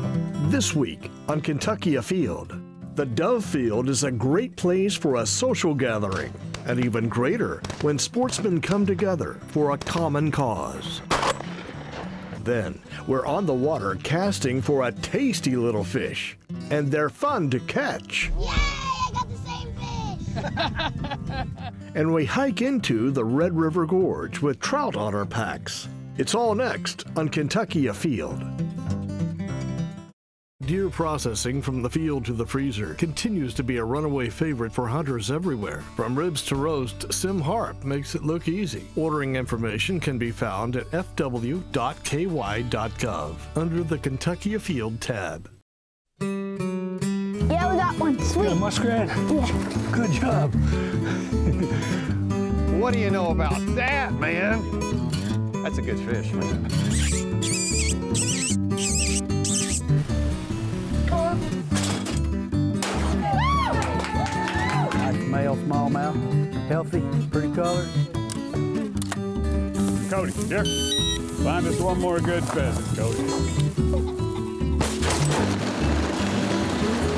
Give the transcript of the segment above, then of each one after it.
know. This week on Kentucky Afield, the Dove Field is a great place for a social gathering, and even greater when sportsmen come together for a common cause. Then we're on the water casting for a tasty little fish, and they're fun to catch. Yay! I got the same fish! And we hike into the Red River Gorge with trout on our packs. It's all next on Kentucky Afield. Deer processing from the field to the freezer continues to be a runaway favorite for hunters everywhere. From ribs to roast, Sim Harp makes it look easy. Ordering information can be found at fw.ky.gov under the Kentucky Afield tab. Yeah, we got one. Sweet. Got a muskrat? Yeah. Good job. What do you know about that, man? That's a good fish, man. Nice male, smallmouth, healthy, pretty colors. Cody, here. Find us one more good pheasant, Cody.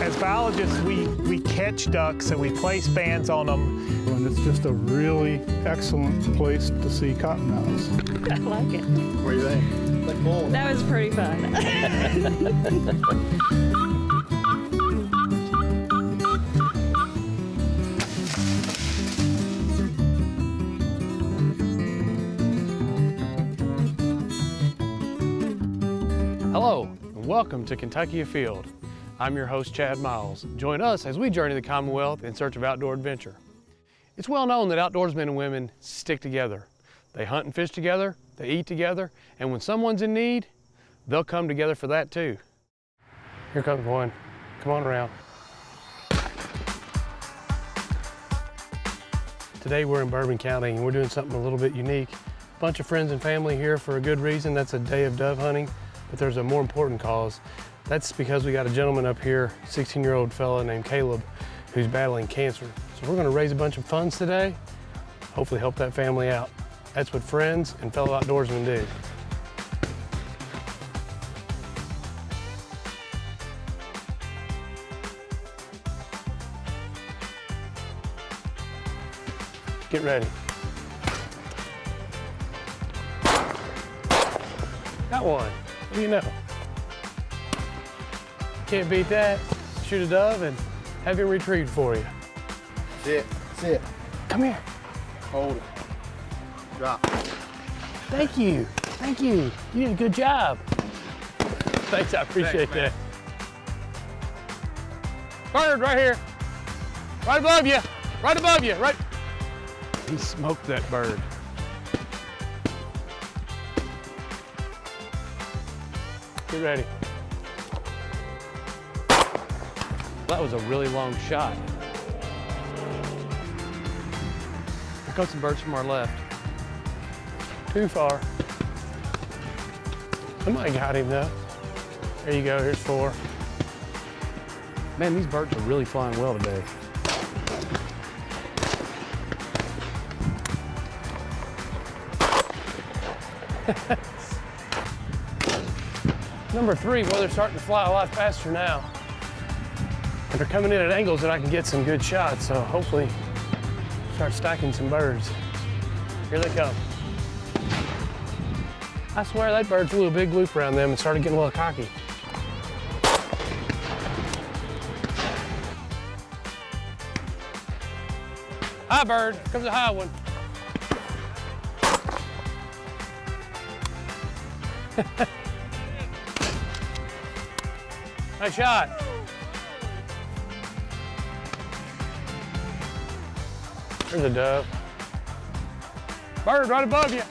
As biologists, we catch ducks and we place bands on them. And it's just a really excellent place to see cottonmouths. I like it. What do you think? That was pretty fun. Hello, and welcome to Kentucky Afield. I'm your host, Chad Miles. Join us as we journey the Commonwealth in search of outdoor adventure. It's well known that outdoorsmen and women stick together. They hunt and fish together, they eat together, and when someone's in need, they'll come together for that too. Here comes one. Come on around. Today we're in Bourbon County and we're doing something a little bit unique. A bunch of friends and family here for a good reason. That's a day of dove hunting, but there's a more important cause. That's because we got a gentleman up here, 16-year-old fella named Caleb, who's battling cancer. So we're gonna raise a bunch of funds today, hopefully help that family out. That's what friends and fellow outdoorsmen do. Get ready. Got one. What do you know? Can't beat that. Shoot a dove and have him retrieved for you. Sit, sit. Come here. Hold it. Drop. Thank you. Thank you. You did a good job. Thanks, I appreciate that. Bird right here. Right above you. Right above you. Right. He smoked that bird. Get ready. That was a really long shot. Here comes some birds from our left. Too far. Somebody got him though. There you go, here's 4. Man, these birds are really flying well today. Number 3, well, they're starting to fly a lot faster now. And they're coming in at angles that I can get some good shots, so hopefully start stacking some birds. Here they come. I swear that bird flew a big loop around them and started getting a little cocky. Hi, bird. Here comes a high one. Nice shot. There's a dove. Bird right above you.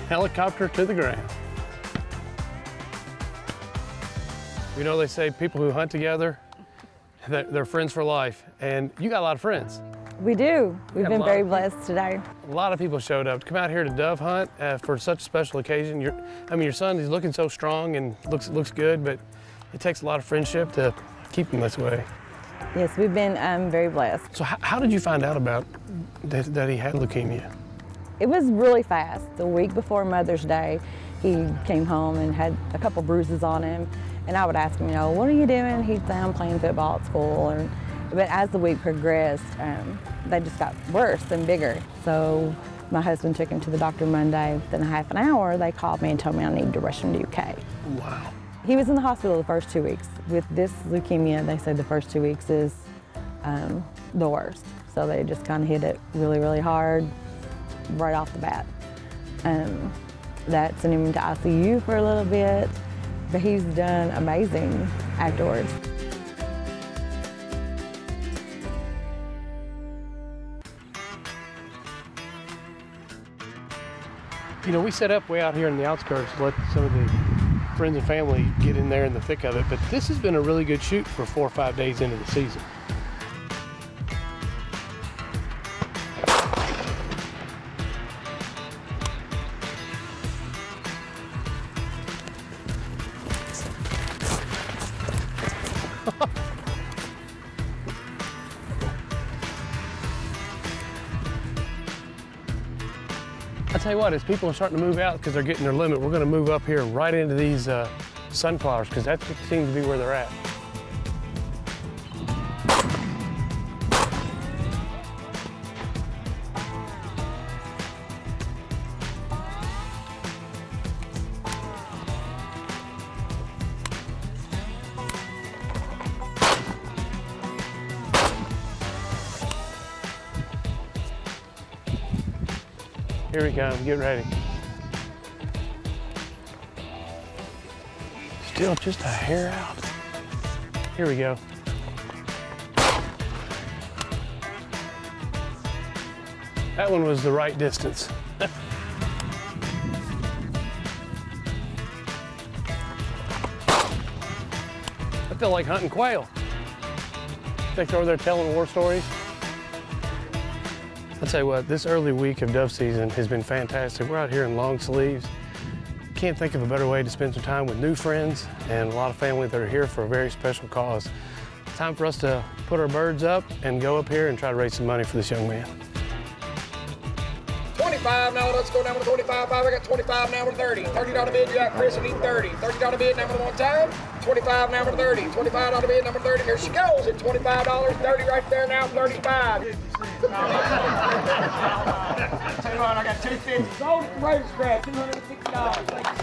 Helicopter to the ground. You know, they say people who hunt together, they're friends for life, and you got a lot of friends. We do. We've been very blessed today. A lot of people showed up to come out here to dove hunt for such a special occasion. Your son, he's looking so strong and looks good, but it takes a lot of friendship to keep him this way. Yes, we've been very blessed. So how did you find out about that he had leukemia? It was really fast. The week before Mother's Day, he came home and had a couple bruises on him. And I would ask him, what are you doing? He'd say, I'm playing football at school. But as the week progressed, they just got worse and bigger. So my husband took him to the doctor Monday. Within a half an hour, they called me and told me I needed to rush him to UK. Wow. He was in the hospital the first 2 weeks. With this leukemia, they said the first 2 weeks is the worst. So they just kind of hit it really, really hard right off the bat. That sent him into ICU for a little bit, but he's done amazing afterwards. We set up way out here in the outskirts to let some of the friends and family get in there in the thick of it, but this has been a really good shoot for 4 or 5 days into the season. I tell you what, as people are starting to move out because they're getting their limit, we're going to move up here right into these sunflowers because that seems to be where they're at. Here he comes, get ready. Still just a hair out. Here we go. That one was the right distance. I feel like hunting quail. They over there telling war stories. I'll tell you what, this early week of dove season has been fantastic. We're out here in long sleeves. Can't think of a better way to spend some time with new friends and a lot of family that are here for a very special cause. It's time for us to put our birds up and go up here and try to raise some money for this young man. 25 now, let's go down with 25. I got 25 now with 30. $30 bid, you got Chris, and need 30. $30 bid, now with one time. 25 now with 30. $25 bid, number 30. Here she goes at $25. 30 right there now, 35. Tell you what, I got 250. Sold at the racetrack, $260. Thank you,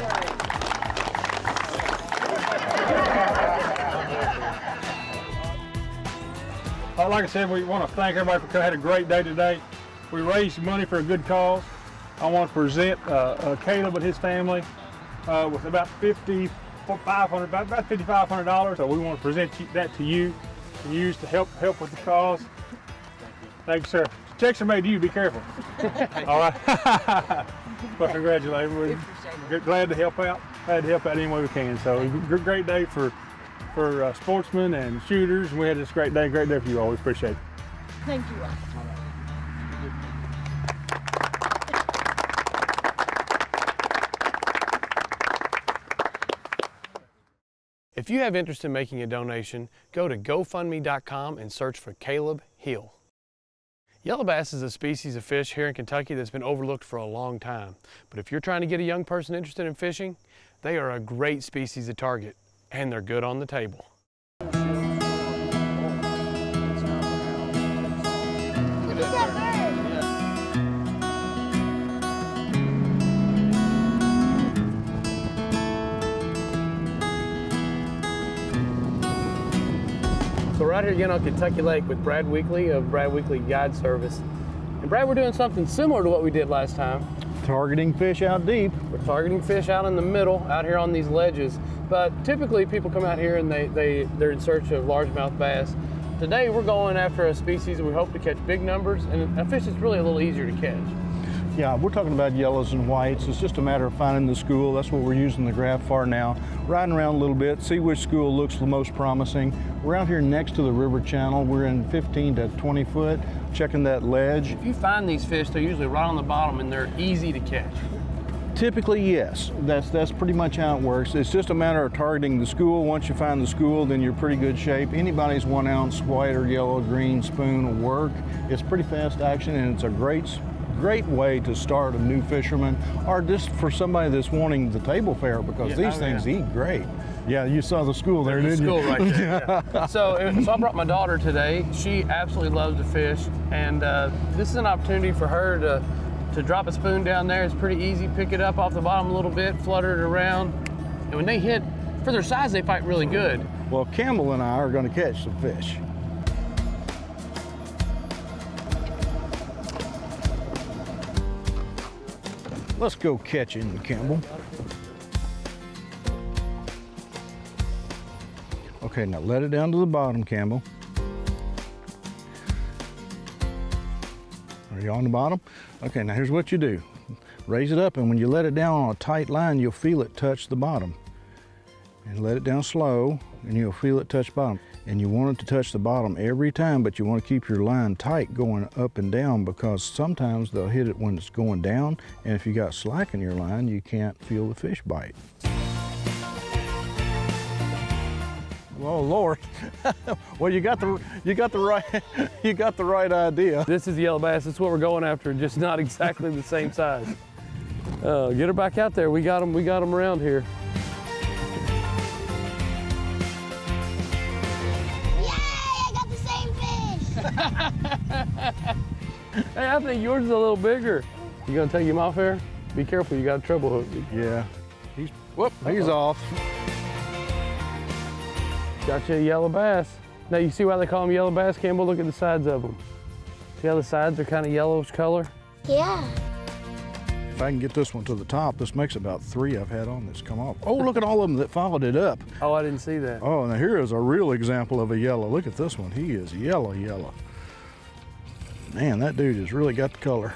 sir. Like I said, we want to thank everybody for coming. Had a great day today. We raised money for a good cause. I want to present Caleb and his family with about $5,500. So we want to present that to you and use to help with the cause. Thank you, sir. Checks are made to you. Be careful. All right. Well, congratulations. We're glad to help out. Glad to help out any way we can. So great day for sportsmen and shooters. We had this great day for you all. We appreciate it. Thank you. If you have interest in making a donation, go to GoFundMe.com and search for Caleb Hill. Yellow bass is a species of fish here in Kentucky that's been overlooked for a long time. But if you're trying to get a young person interested in fishing, they are a great species to target, and they're good on the table. So we're out here again on Kentucky Lake with Brad Weekly of Brad Weekly Guide Service. And Brad, we're doing something similar to what we did last time. Targeting fish out deep. We're targeting fish out in the middle, out here on these ledges. But typically people come out here and they're in search of largemouth bass. Today we're going after a species that we hope to catch big numbers and a fish that's really a little easier to catch. Yeah, we're talking about yellows and whites. It's just a matter of finding the school. That's what we're using the graph for now. Riding around a little bit, see which school looks the most promising. We're out here next to the river channel. We're in 15 to 20 foot, checking that ledge. If you find these fish, they're usually right on the bottom and they're easy to catch. Typically, yes. That's pretty much how it works. It's just a matter of targeting the school. Once you find the school, then you're pretty good shape. Anybody's 1 ounce white or yellow green spoon will work. It's pretty fast action, and it's a great way to start a new fisherman, or just for somebody that's wanting the table fare, because these things eat great. Yeah, you saw the school there, didn't you? School right there. Yeah. So I brought my daughter today. She absolutely loves to fish, and this is an opportunity for her to drop a spoon down there. It's pretty easy. Pick it up off the bottom a little bit, flutter it around, and when they hit, for their size, they fight really good. Well, Campbell and I are going to catch some fish. Let's go catching, Campbell. Okay, now let it down to the bottom, Campbell. Are you on the bottom? Okay, now here's what you do. Raise it up, and when you let it down on a tight line, you'll feel it touch the bottom. And let it down slow, and you'll feel it touch bottom. And you want it to touch the bottom every time, but you want to keep your line tight going up and down, because sometimes they'll hit it when it's going down, and if you got slack in your line, you can't feel the fish bite. Oh Lord! Well, you got the right idea. This is yellow bass. That's what we're going after. Just not exactly the same size. Get her back out there. We got them. We got them around here. Hey, I think yours is a little bigger. You gonna take him off there? Be careful, you got a treble hook. Yeah. He's off. Got you a yellow bass. Now you see why they call them yellow bass, Campbell? Look at the sides of them. See how the sides are kind of yellowish color? Yeah. If I can get this one to the top, this makes about 3 I've had on this come off. Oh, look at all of them that followed it up. Oh, I didn't see that. Oh, now here is a real example of a yellow. Look at this one. He is yellow, yellow. Man, that dude has really got the color.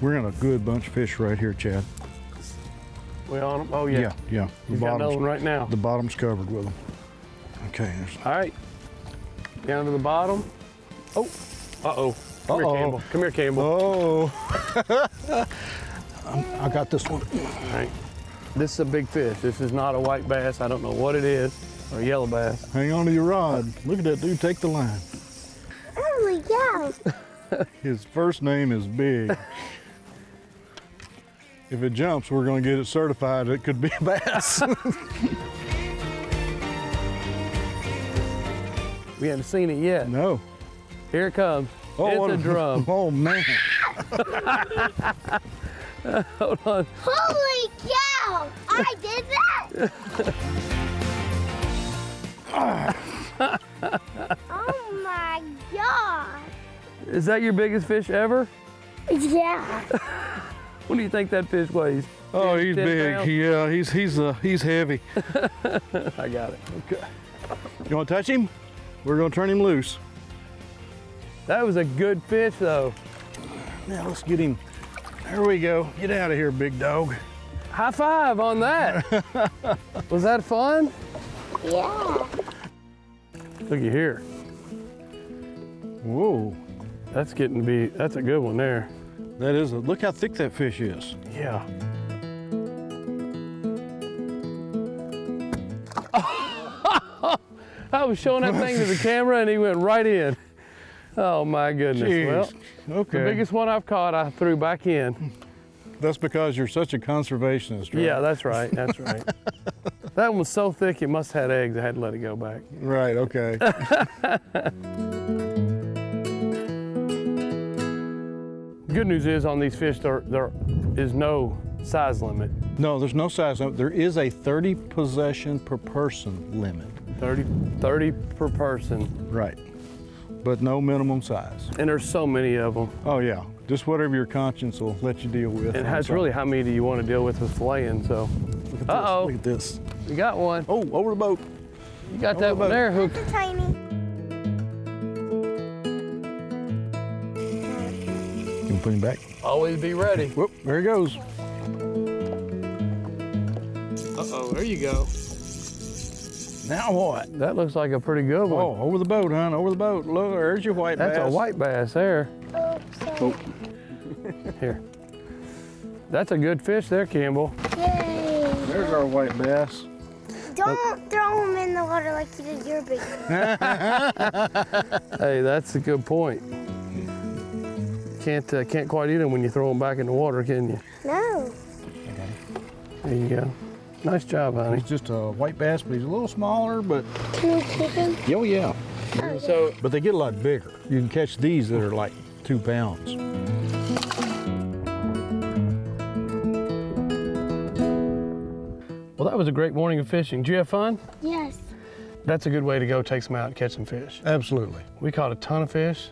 We're in a good bunch of fish right here, Chad. We on them? Oh, yeah. Yeah. He's got another one right now. The bottom's covered with them. Okay. All right. Down to the bottom. Oh. Uh-oh. Come here, Campbell. Come here, Campbell. Oh. I got this one. All right. This is a big fish. This is not a white bass. I don't know what it is, or a yellow bass. Hang on to your rod. Look at that dude take the line. Oh my God. His first name is Big. If it jumps, we're going to get it certified. It could be a bass. We haven't seen it yet. No. Here it comes. Oh, it's a drum. Oh, man. Hold on. Holy cow! I did that! Oh my God! Is that your biggest fish ever? Yeah. What do you think that fish weighs? Oh, he's 10 big. pounds? Yeah, he's heavy. I got it. Okay. You want to touch him? We're going to turn him loose. That was a good fish, though. Now let's get him. There we go. Get out of here, big dog. High five on that. Was that fun? Yeah. Looky here. Whoa. That's getting to be, that's a good one there. That is, look how thick that fish is. Yeah. I was showing that thing to the camera and he went right in. Oh my goodness. Jeez. Well, Okay. the biggest one I've caught, I threw back in. That's because you're such a conservationist, right? Yeah, that's right, that's right. That one was so thick it must have had eggs. I had to let it go back. Right, okay. Good news is on these fish, there is no size limit. No, there's no size limit. There is a 30 possession per person limit. 30 per person. Right. But no minimum size. And there's so many of them. Oh yeah, just whatever your conscience will let you deal with. And that's really how many do you want to deal with filleting, so. Uh-oh. Look at this. You got one. Oh, over the boat. You got that one there hooked. Tiny. You can put him back. Always be ready. Whoop, there he goes. Uh-oh, there you go. Now what? That looks like a pretty good one. Oh, over the boat, hon, over the boat. Look, there's your white bass. That's a white bass there. Oh, sorry. Here. That's a good fish there, Campbell. Yay! There's our white bass. Don't throw them in the water like you did your big one. Hey, that's a good point. Can't quite eat them when you throw them back in the water, can you? No. There you go. Nice job, honey. He's just a white bass, but he's a little smaller, but... Can we keep him? Oh, yeah. So, But they get a lot bigger. You can catch these that are like 2 pounds. well, that was a great morning of fishing. Did you have fun? Yes. That's a good way to go take some out and catch some fish. Absolutely. We caught a ton of fish,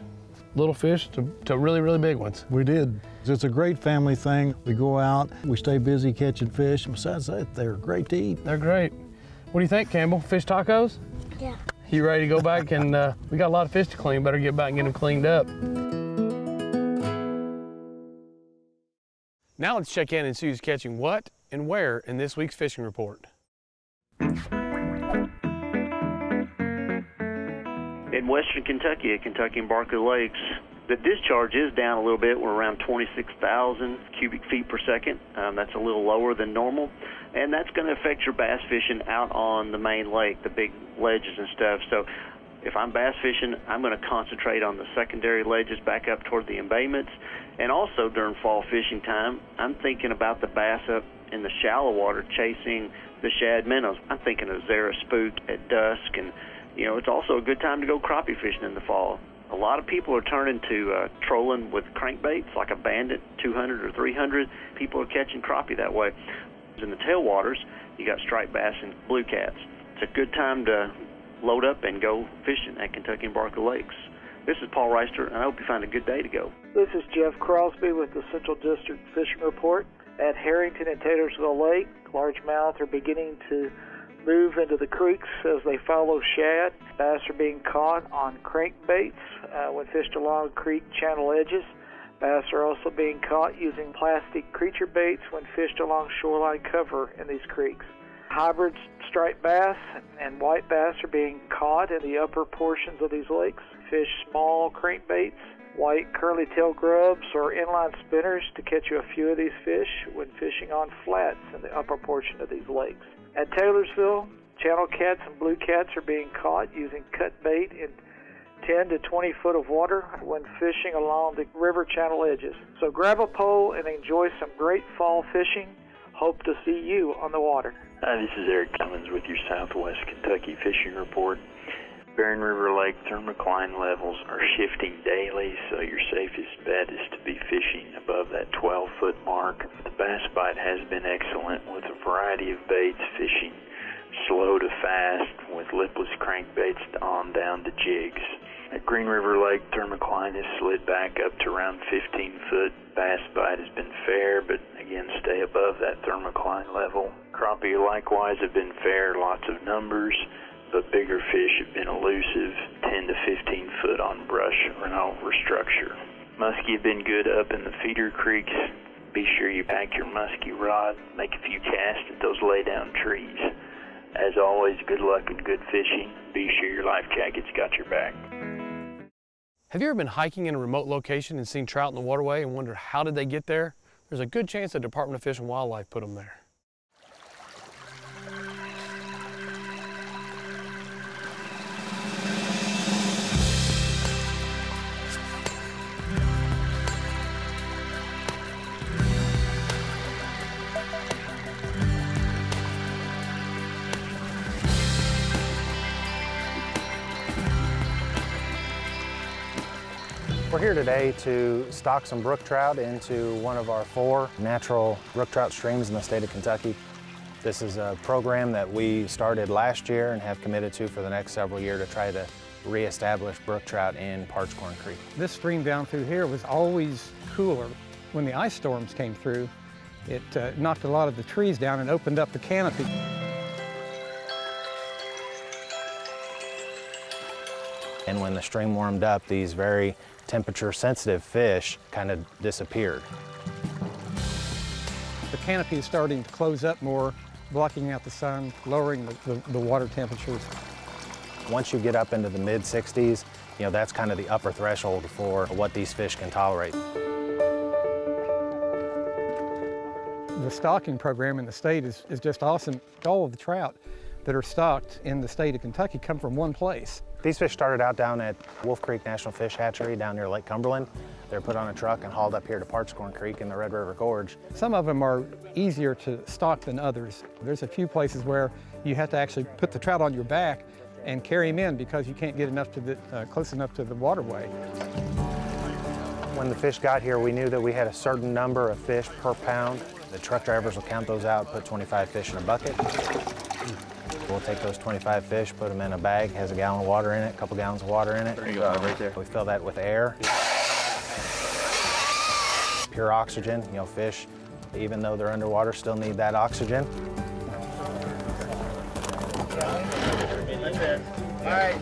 little fish to really, really big ones. We did. It's a great family thing. We go out, we stay busy catching fish, and besides that, they're great to eat. They're great. What do you think, Campbell? Fish tacos? Yeah. You ready to go back? And we got a lot of fish to clean. Better get back and get them cleaned up. Now let's check in and see who's catching what and where in this week's fishing report. In western Kentucky at Kentucky and Barkley Lakes, the discharge is down a little bit. We're around 26,000 cubic feet per second. That's a little lower than normal, and that's going to affect your bass fishing out on the main lake, the big ledges and stuff. So if I'm bass fishing, I'm going to concentrate on the secondary ledges back up toward the embayments. And also during fall fishing time, I'm thinking about the bass up in the shallow water chasing the shad minnows. I'm thinking of Zara spook at dusk, and you know, it's also a good time to go crappie fishing in the fall. A lot of people are turning to trolling with crankbaits like a Bandit 200 or 300. People are catching crappie that way. In the tailwaters, you got striped bass and blue cats. It's a good time to load up and go fishing at Kentucky and Barkley Lakes. This is Paul Reister, and I hope you find a good day to go. This is Jeff Crosby with the Central District Fishing Report. At Harrington and Taylorsville Lake, largemouth are beginning to move into the creeks as they follow shad. Bass are being caught on crankbaits when fished along creek channel edges. Bass are also being caught using plastic creature baits when fished along shoreline cover in these creeks. Hybrid striped bass and white bass are being caught in the upper portions of these lakes. Fish small crankbaits, white curly tail grubs, or inline spinners to catch you a few of these fish when fishing on flats in the upper portion of these lakes. At Taylorsville, channel cats and blue cats are being caught using cut bait in 10 to 20 foot of water when fishing along the river channel edges. So grab a pole and enjoy some great fall fishing. Hope to see you on the water. Hi, this is Eric Cummins with your Southwest Kentucky Fishing Report. Barren River Lake thermocline levels are shifting daily, so your safest bet is to be fishing above that 12-foot mark. The bass bite has been excellent with a variety of baits, fishing slow to fast with lipless crankbaits on down to jigs. At Green River Lake, thermocline has slid back up to around 15 foot. Bass bite has been fair, but again, stay above that thermocline level. Crappie likewise have been fair, lots of numbers, but bigger fish have been elusive, 10 to 15 foot on brush or over structure. Muskie have been good up in the feeder creeks. Be sure you pack your muskie rod, make a few casts at those lay-down trees. As always, good luck and good fishing. Be sure your life jacket's got your back. Have you ever been hiking in a remote location and seen trout in the waterway and wondered how did they get there? There's a good chance the Department of Fish and Wildlife put them there. We're here today to stock some brook trout into one of our 4 natural brook trout streams in the state of Kentucky. This is a program that we started last year and have committed to for the next several years to try to reestablish brook trout in Parchcorn Creek. This stream down through here was always cooler. When the ice storms came through, it knocked a lot of the trees down and opened up the canopy. And when the stream warmed up, these very temperature-sensitive fish kind of disappeared. The canopy is starting to close up more, blocking out the sun, lowering the water temperatures. Once you get up into the mid-60s, you know, that's kind of the upper threshold for what these fish can tolerate. The stocking program in the state is just awesome. All of the trout that are stocked in the state of Kentucky come from one place. These fish started out down at Wolf Creek National Fish Hatchery down near Lake Cumberland. They're put on a truck and hauled up here to Parchcorn Creek in the Red River Gorge. Some of them are easier to stock than others. There's a few places where you have to actually put the trout on your back and carry them in because you can't get enough to close enough to the waterway. When the fish got here, we knew that we had a certain number of fish per pound. The truck drivers will count those out, put 25 fish in a bucket. We'll take those 25 fish, put them in a bag, has a gallon of water in it, a couple gallons of water in it. There you go, right there. We fill that with air. Pure oxygen, you know, fish, even though they're underwater, still need that oxygen. All right.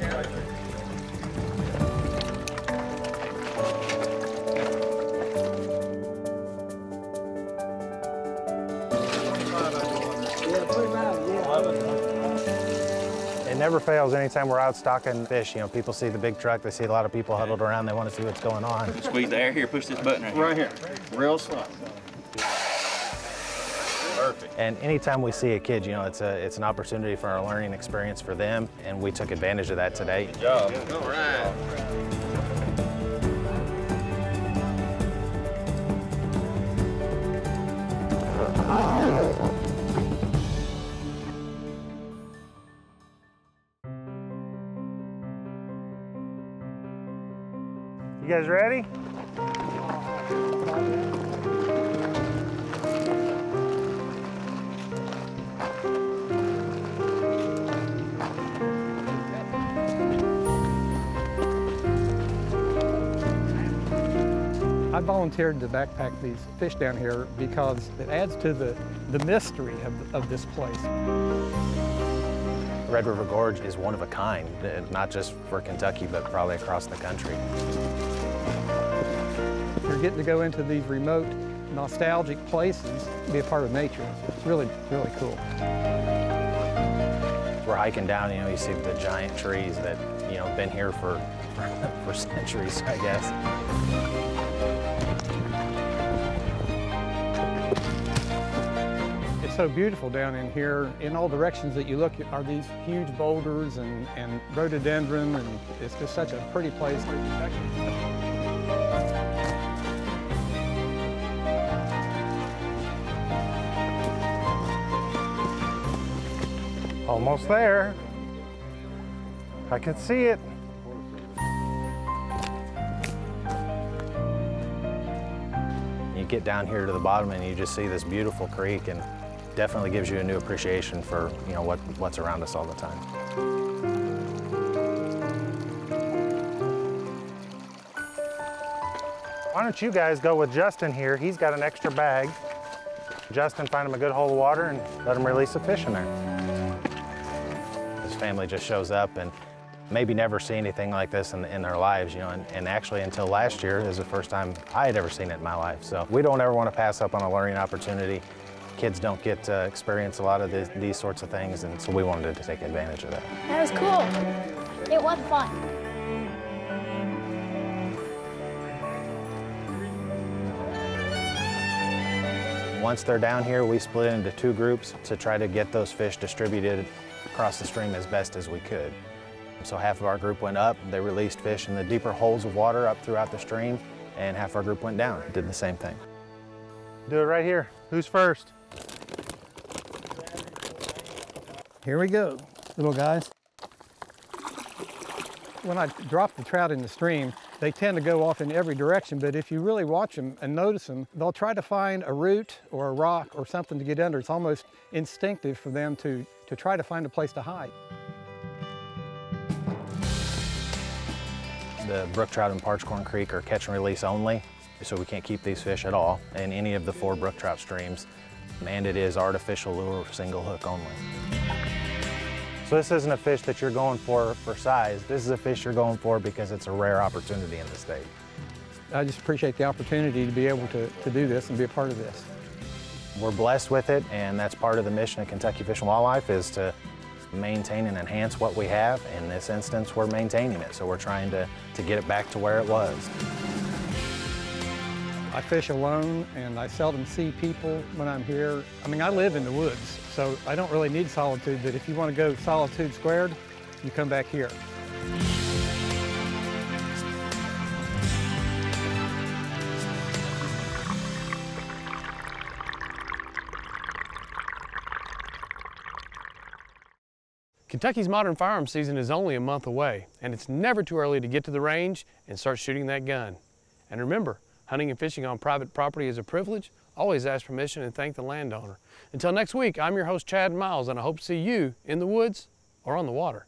It never fails anytime we're out stocking fish. You know, people see the big truck, they see a lot of people huddled around, they want to see what's going on. Squeeze the air here, push this button right here. Right here. Real slow. Perfect. And anytime we see a kid, you know, it's an opportunity for a learning experience for them, and we took advantage of that today. Good job. All right. You guys ready? I volunteered to backpack these fish down here because it adds to the mystery of this place. Red River Gorge is one of a kind, not just for Kentucky, but probably across the country. You're getting to go into these remote, nostalgic places, be a part of nature. It's really, really cool. We're hiking down, you know, you see the giant trees that, you know, been here for centuries, I guess. It's so beautiful down in here. In all directions that you look are these huge boulders and rhododendron, and it's just such a pretty place. Almost there. I can see it. You get down here to the bottom and you just see this beautiful creek, and definitely gives you a new appreciation for, you know, what's around us all the time. Why don't you guys go with Justin here? He's got an extra bag. Justin, find him a good hole of water and let him release a fish in there. His family just shows up and maybe never see anything like this in their lives, you know, and actually until last year is the first time I had ever seen it in my life. So we don't ever want to pass up on a learning opportunity. Kids don't get to experience a lot of these sorts of things, and so we wanted to take advantage of that. That was cool. It was fun. Once they're down here, we split into two groups to try to get those fish distributed across the stream as best as we could. So half of our group went up, they released fish in the deeper holes of water up throughout the stream, and half our group went down, did the same thing. Do it right here. Who's first? Here we go, little guys. When I drop the trout in the stream, they tend to go off in every direction, but if you really watch them and notice them, they'll try to find a root or a rock or something to get under. It's almost instinctive for them to try to find a place to hide. The brook trout in Parchcorn Creek are catch and release only, so we can't keep these fish at all in any of the 4 brook trout streams, and it is artificial lure, single hook only. So this isn't a fish that you're going for size. This is a fish you're going for because it's a rare opportunity in the state. I just appreciate the opportunity to be able to do this and be a part of this. We're blessed with it, and that's part of the mission of Kentucky Fish and Wildlife, is to maintain and enhance what we have. In this instance, we're maintaining it, so we're trying to get it back to where it was. I fish alone and I seldom see people when I'm here. I mean, I live in the woods, so I don't really need solitude, but if you want to go solitude squared, you come back here. Kentucky's modern firearm season is only a month away, and it's never too early to get to the range and start shooting that gun. And remember, hunting and fishing on private property is a privilege. Always ask permission and thank the landowner. Until next week, I'm your host, Chad Miles, and I hope to see you in the woods or on the water.